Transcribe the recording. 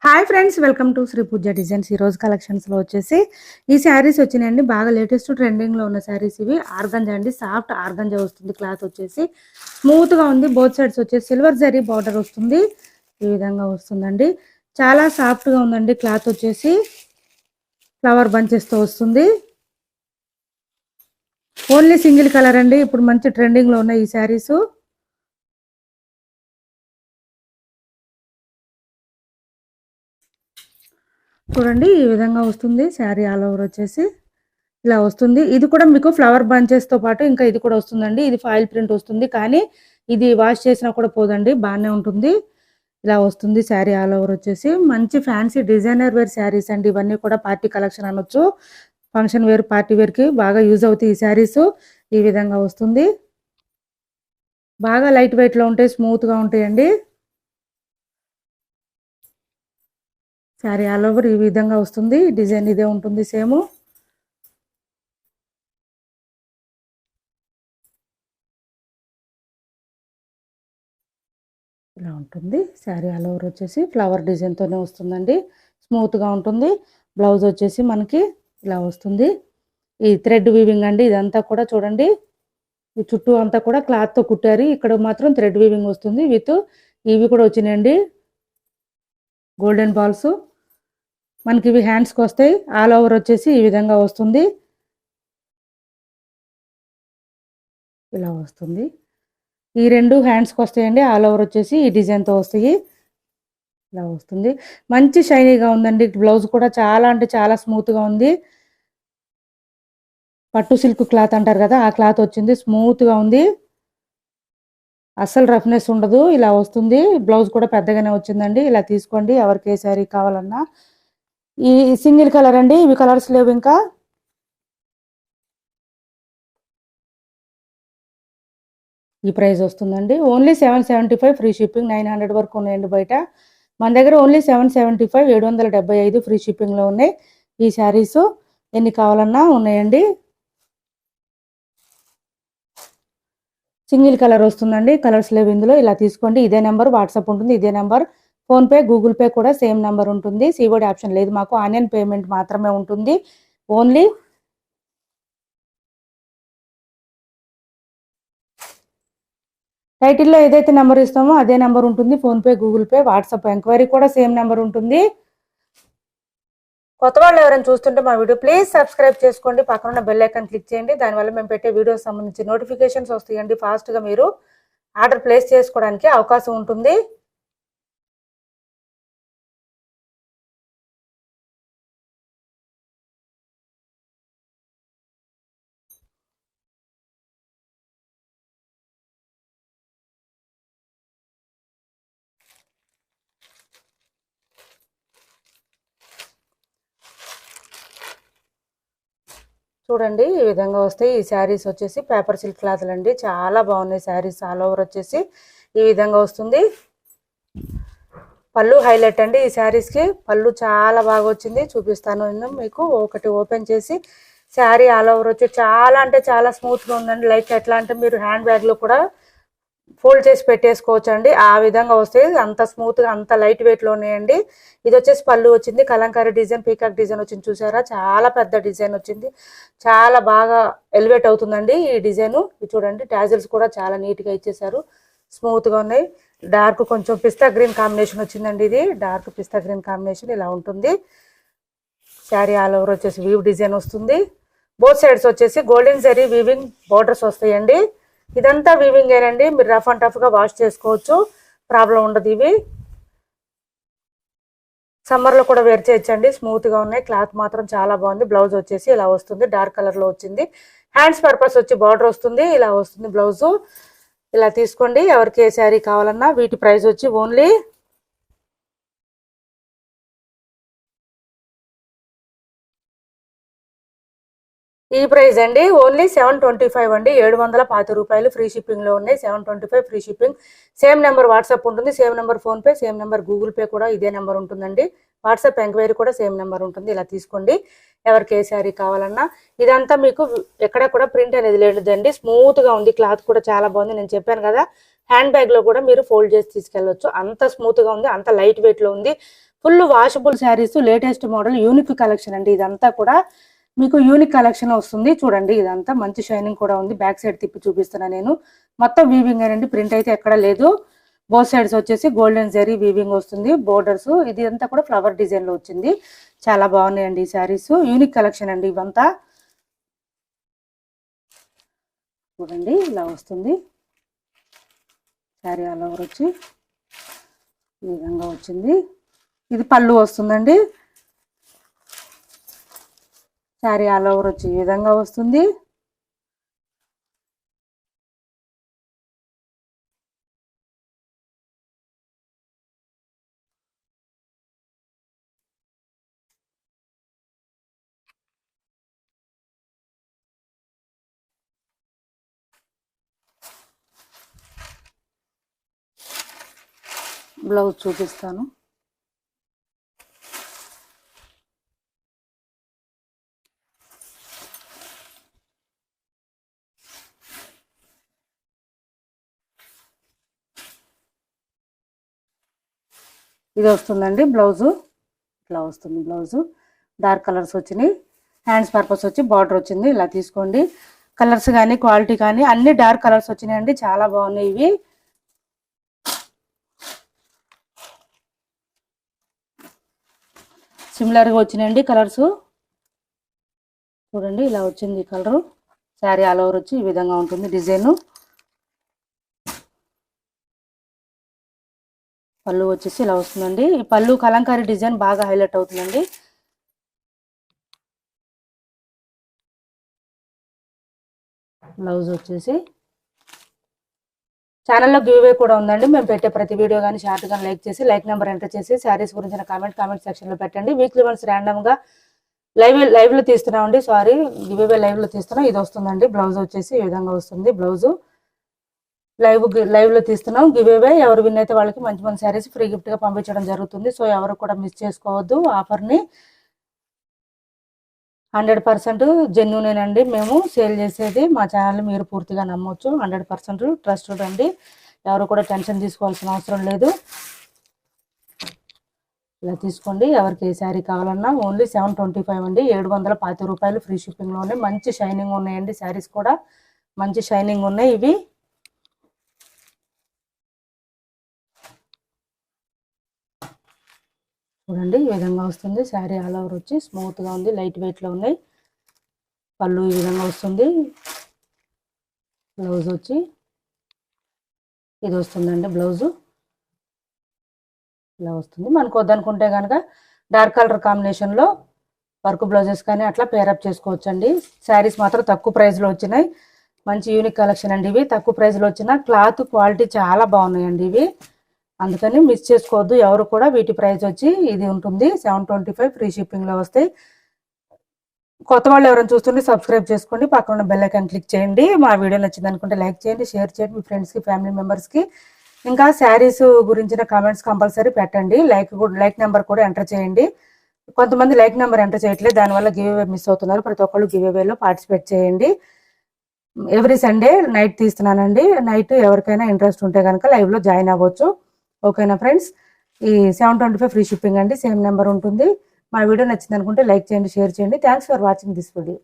Hi friends, welcome to Shri Pooja designs. ఈ రోజు collections లో వచ్చేసి ఈ శారీస్ వచ్చినాయండి. బాగా లేటెస్ట్ ట్రెండింగ్ లో ఉన్న శారీస్ ఇవి. ఆర్గంజా అండి, సాఫ్ట్ ఆర్గంజా వస్తుంది. క్లాత్ వచ్చేసి స్మూత్ గా ఉంది. బోత్ సైడ్స్ వచ్చేసి సిల్వర్ జరీ బార్డర్ వస్తుంది. ఈ విధంగా వస్తుందండి. చాలా సాఫ్ట్ గా ఉందండి. క్లాత్ వచ్చేసి ఫ్లవర్ బంచెస్ తో వస్తుంది. ఓన్లీ సింగిల్ కలర్ అండి. ఇప్పుడు మంచి ట్రెండింగ్ లో ఉన్నాయి ఈ శారీస్. చూడండి, ఈ విధంగా వస్తుంది శారీ. ఆల్ ఓవర్ వచ్చేసి ఇలా వస్తుంది. ఇది కూడా మీకు ఫ్లవర్ బంచెస్ తో పాటు ఇంకా ఇది కూడా వస్తుందండి. ఇది ఫాయిల్ ప్రింట్ వస్తుంది, కానీ ఇది వాష్ చేసినా కూడా పోదండి, బాగానే ఉంటుంది. ఇలా వస్తుంది శారీ ఆల్ ఓవర్ వచ్చేసి. మంచి ఫ్యాన్సీ డిజైనర్ వేర్ శారీస్ అండి. ఇవన్నీ కూడా పార్టీ కలెక్షన్ అనొచ్చు. ఫంక్షన్ వేర్, పార్టీ వేర్ కి బాగా యూజ్ అవుతాయి ఈ శారీస్. ఈ విధంగా వస్తుంది. బాగా లైట్ వెయిట్ లో ఉంటాయి, స్మూత్ గా ఉంటాయండి. శారీ ఆల్ ఓవర్ ఈ విధంగా వస్తుంది. డిజైన్ ఇదే ఉంటుంది సేమ్. ఇలా ఉంటుంది శారీ ఆల్ ఓవర్ వచ్చేసి. ఫ్లవర్ డిజైన్ తోనే వస్తుందండి. స్మూత్ గా ఉంటుంది. బ్లౌజ్ వచ్చేసి మనకి ఇలా వస్తుంది. ఈ థ్రెడ్ వీవింగ్ అండి. ఇదంతా కూడా చూడండి, ఈ చుట్టూ అంతా కూడా క్లాత్ తో కుట్టారు. ఇక్కడ మాత్రం థ్రెడ్ వీవింగ్ వస్తుంది. విత్ ఇవి కూడా వచ్చినాయండి, గోల్డెన్ బాల్స్. మనకి ఇవి హ్యాండ్స్కి వస్తాయి. ఆల్ ఓవర్ వచ్చేసి ఈ విధంగా వస్తుంది. ఇలా వస్తుంది. ఈ రెండు హ్యాండ్స్కి వస్తాయండి. ఆల్ ఓవర్ వచ్చేసి ఈ డిజైన్తో వస్తాయి. ఇలా వస్తుంది. మంచి షైనీగా ఉందండి. బ్లౌజ్ కూడా చాలా అంటే చాలా స్మూత్గా ఉంది. పట్టు సిల్క్ క్లాత్ అంటారు కదా, ఆ క్లాత్ వచ్చింది. స్మూత్గా ఉంది, అస్సలు రఫ్నెస్ ఉండదు. ఇలా వస్తుంది. బ్లౌజ్ కూడా పెద్దగానే వచ్చిందండి. ఇలా తీసుకోండి ఎవరికి ఏ శారీ కావాలన్నా. ఈ సింగిల్ కలర్ అండి, ఇవి కలర్స్ లేవు ఇంకా. ఈ ప్రైస్ వస్తుందండి ఓన్లీ 775 ఫ్రీ షిప్పింగ్. 900 వరకు ఉన్నాయండి బయట. మన దగ్గర ఓన్లీ 775, 775 ఫ్రీ షిప్పింగ్లో ఉన్నాయి ఈ శారీస్. ఎన్ని కావాలన్నా ఉన్నాయండి. సింగిల్ కలర్ వస్తుందండి, కలర్స్ లేవు ఇందులో. ఇలా తీసుకోండి. ఇదే నెంబర్ వాట్సాప్ ఉంటుంది, ఇదే నెంబర్ ఫోన్పే, గూగుల్ పే కూడా సేమ్ నెంబర్ ఉంటుంది. సిఓడి ఆప్షన్ లేదు మాకు, ఆన్లైన్ పేమెంట్ మాత్రమే ఉంటుంది. ఓన్లీ టైటిల్లో ఏదైతే నెంబర్ ఇస్తామో అదే నెంబర్ ఉంటుంది. PhonePe, Google pay, WhatsApp, enquiry కూడా సేమ్ నెంబర్ ఉంటుంది. కొత్త వాళ్ళు ఎవరైనా చూస్తుంటే మా వీడియో ప్లీజ్ సబ్స్క్రైబ్ చేసుకోండి. పక్కన ఉన్న బెల్ ఐకాన్ క్లిక్ చేయండి. దానివల్ల మేము పెట్టే వీడియోస్ సంబంధించి నోటిఫికేషన్స్ వస్తాయండి. ఫాస్ట్గా మీరు ఆర్డర్ ప్లేస్ చేసుకోవడానికి అవకాశం ఉంటుంది. చూడండి, ఈ విధంగా వస్తాయి. ఈ శారీస్ వచ్చేసి పేపర్ సిల్క్ క్లాత్లు అండి. చాలా బాగున్నాయి శారీస్. ఆల్ ఓవర్ వచ్చేసి ఈ విధంగా వస్తుంది. పళ్ళు హైలైట్ అండి ఈ శారీస్కి. పళ్ళు చాలా బాగా వచ్చింది. చూపిస్తాను నేను మీకు ఒకటి ఓపెన్ చేసి. శారీ ఆల్ ఓవర్ వచ్చి చాలా అంటే చాలా స్మూత్గా ఉందండి. లైక్ ఎట్లా అంటే మీరు హ్యాండ్ బ్యాగ్లో కూడా ఫోల్డ్ చేసి పెట్టేసుకోవచ్చు అండి, ఆ విధంగా వస్తాయి. అంత స్మూత్గా, అంత లైట్ వెయిట్లో ఉన్నాయండి. ఇది వచ్చేసి పళ్ళు వచ్చింది. కలంకారీ డిజైన్, పీకాక్ డిజైన్ వచ్చింది. చూసారా, చాలా పెద్ద డిజైన్ వచ్చింది. చాలా బాగా ఎలివేట్ అవుతుందండి ఈ డిజైన్. ఇది చూడండి, టాజిల్స్ కూడా చాలా నీట్గా ఇచ్చేసారు. స్మూత్గా ఉన్నాయి. డార్క్ కొంచెం పిస్తా గ్రీన్ కాంబినేషన్ వచ్చిందండి. ఇది డార్క్ పిస్తా గ్రీన్ కాంబినేషన్ ఇలా ఉంటుంది. శారీ ఆల్ ఓవర్ వచ్చేసి వీవ్ డిజైన్ వస్తుంది. బోత్ సైడ్స్ వచ్చేసి గోల్డెన్ జరీ వీవింగ్ బోర్డర్స్ వస్తాయండి. ఇదంతా వీవింగ్ ఏనండి. మీరు రఫ్ అండ్ టఫ్గా వాష్ చేసుకోవచ్చు, ప్రాబ్లం ఉండదు. ఇవి సమ్మర్లో కూడా వేర్ చేయొచ్చండి. స్మూత్గా ఉన్నాయి. క్లాత్ మాత్రం చాలా బాగుంది. బ్లౌజ్ వచ్చేసి ఇలా వస్తుంది, డార్క్ కలర్లో వచ్చింది. హ్యాండ్స్ పర్పస్ వచ్చి బార్డర్ వస్తుంది. ఇలా వస్తుంది బ్లౌజు. ఇలా తీసుకోండి ఎవరికి ఏ శారీ కావాలన్నా. వీటి ప్రైస్ వచ్చి ఓన్లీ ఈ ప్రైస్ అండి ఓన్లీ 725 అండి. 750 రూపాయలు ఫ్రీ షిప్పింగ్లో ఉన్నాయి. 725 free shipping. Same number WhatsApp ఉంటుంది, same number PhonePe, same number Google Pay కూడా ఇదే నెంబర్ ఉంటుందండి. వాట్సాప్ ఎంక్వైరీ కూడా సేమ్ నెంబర్ ఉంటుంది. ఇలా తీసుకోండి ఎవరికి ఏ శారీ కావాలన్నా. ఇదంతా మీకు ఎక్కడ కూడా ప్రింట్ అనేది లేదండి. స్మూత్గా ఉంది. క్లాత్ కూడా చాలా బాగుంది. నేను చెప్పాను కదా, హ్యాండ్ బ్యాగ్లో కూడా మీరు ఫోల్డ్ చేసి తీసుకెళ్ళవచ్చు. అంత స్మూత్గా ఉంది, అంత లైట్ వెయిట్లో ఉంది. Full washable saris, latest model, unique collection అండి. ఇదంతా కూడా మీకు యూనిక్ కలెక్షన్ వస్తుంది. చూడండి ఇదంతా మంచి షైనింగ్ కూడా ఉంది. బ్యాక్ సైడ్ తిప్పి చూపిస్తున్నా నేను. మొత్తం వీవింగ్ అండి, ప్రింట్ అయితే ఎక్కడ లేదు. బోత్ సైడ్స్ వచ్చేసి గోల్డెన్ జరీ వీవింగ్ వస్తుంది. బోర్డర్స్ ఇది అంతా కూడా ఫ్లవర్ డిజైన్ లో వచ్చింది. చాలా బాగున్నాయండి ఈ శారీస్. యూనిక్ కలెక్షన్ అండి ఇవంతా. చూడండి ఇలా వస్తుంది శారీ. ఆల్ ఓవర్ వచ్చి ఈ విధంగా వచ్చింది. ఇది పళ్ళు వస్తుందండి. శారీ ఆల్ ఓవర్ వచ్చి ఈ విధంగా వస్తుంది. బ్లౌజ్ చూపిస్తాను. ఇది వస్తుందండి బ్లౌజు. ఇట్లా వస్తుంది బ్లౌజు. డార్క్ కలర్స్ వచ్చినాయి. హ్యాండ్స్ పర్పస్ వచ్చి బార్డర్ వచ్చింది. ఇలా తీసుకోండి. కలర్స్ కానీ క్వాలిటీ కానీ అన్ని డార్క్ కలర్స్ వచ్చినాయండి. చాలా బాగున్నాయి ఇవి. సిమిలర్గా వచ్చినాయండి కలర్స్. చూడండి ఇలా వచ్చింది కలరు. శారీ ఆల్ ఓవర్ వచ్చి ఈ విధంగా ఉంటుంది డిజైన్. పళ్ళు వచ్చేసి ఇలా వస్తుందండి. ఈ పళ్ళు కలంకారీ డిజైన్ బాగా హైలైట్ అవుతుందండి. బ్లౌజ్ వచ్చేసి ఛానల్లో గివ్ అవే కూడా ఉందండి. మేము పెట్టే ప్రతి వీడియో కానీ షార్ట్ కానీ లైక్ చేసి లైక్ నెంబర్ ఎంటర్ చేసి శారీస్ గురించిన కామెంట్ సెక్షన్లో పెట్టండి. వీక్లీ వన్స్ ర్యాండమ్గా లైవ్లో తీస్తున్నామండి. సారీ, గివ్ అవే లైవ్లో తీస్తున్నాం. ఇది వస్తుందండి బ్లౌజ్ వచ్చేసి ఈ విధంగా వస్తుంది. బ్లౌజు లైవ్లో తీస్తున్నాం. గివ్ అవే ఎవరు విన్ అయితే వాళ్ళకి మంచి మంచి శారీస్ ఫ్రీ గిఫ్ట్గా పంపించడం జరుగుతుంది. సో ఎవరు కూడా మిస్ చేసుకోవద్దు ఆఫర్ని. 100% జెన్యూనేనండి మేము సేల్ చేసేది. మా ఛానల్ మీరు పూర్తిగా నమ్మొచ్చు. 100% ట్రస్టెడ్ అండి. ఎవరు కూడా టెన్షన్ తీసుకోవాల్సిన అవసరం లేదు. ఇలా తీసుకోండి. ఎవరికి ఏ శారీ కావాలన్నా ఓన్లీ 725 అండి. 720 రూపాయలు ఫ్రీ షిప్పింగ్లోనే. మంచి షైనింగ్ ఉన్నాయండి శారీస్ కూడా. మంచి షైనింగ్ ఉన్నాయి ఇవి. చూడండి ఈ విధంగా వస్తుంది శారీ. ఆల్ ఓవర్ వచ్చి స్మూత్గా ఉంది. లైట్ వెయిట్లో ఉన్నాయి. పళ్ళు ఈ విధంగా వస్తుంది. బ్లౌజ్ వచ్చి ఇది వస్తుందండి. బ్లౌజు ఇలా వస్తుంది. మనకు వద్దనుకుంటే కనుక డార్క్ కలర్ కాంబినేషన్లో వర్క్ బ్లౌజెస్ కానీ అట్లా పేరప్ చేసుకోవచ్చండి. శారీస్ మాత్రం తక్కువ ప్రైస్లో వచ్చినాయి. మంచి యూనిక్ కలెక్షన్ అండి ఇవి. తక్కువ ప్రైస్లో వచ్చిన క్లాత్ క్వాలిటీ చాలా బాగున్నాయండి ఇవి. అందుకని మిస్ చేసుకోవద్దు ఎవరు కూడా. వీటి ప్రైస్ వచ్చి ఇది ఉంటుంది 725 ఫ్రీ షిప్పింగ్లో వస్తాయి. కొత్త వాళ్ళు ఎవరైనా చూస్తుంటే సబ్స్క్రైబ్ చేసుకోండి. పక్కన ఉన్న బెల్ ఐకాన్ క్లిక్ చేయండి. మా వీడియో నచ్చింది అనుకుంటే లైక్ చేయండి, షేర్ చేయండి మీ ఫ్రెండ్స్కి, ఫ్యామిలీ మెంబర్స్కి. ఇంకా శారీస్ గురించిన కామెంట్స్ కంపల్సరీ పెట్టండి. లైక్ నెంబర్ కూడా ఎంటర్ చేయండి. కొంతమంది లైక్ నెంబర్ ఎంటర్ చేయట్లేదు, దానివల్ల గివ్ అవే మిస్ అవుతున్నారు. ప్రతి ఒక్కళ్ళు గివ్ అవేలో పార్టిసిపేట్ చేయండి. ఎవ్రీ సండే నైట్ తీస్తున్నానండి. నైట్ ఎవరికైనా ఇంట్రెస్ట్ ఉంటే కనుక లైవ్లో జాయిన్ అవ్వచ్చు. ఓకేనా ఫ్రెండ్స్. ఈ 725 ఫ్రీ షిప్పింగ్ అండి. సేమ్ నెంబర్ ఉంటుంది. మా వీడియో నచ్చింది అనుకుంటే లైక్ చేయండి, షేర్ చేయండి. Thanks for watching this video.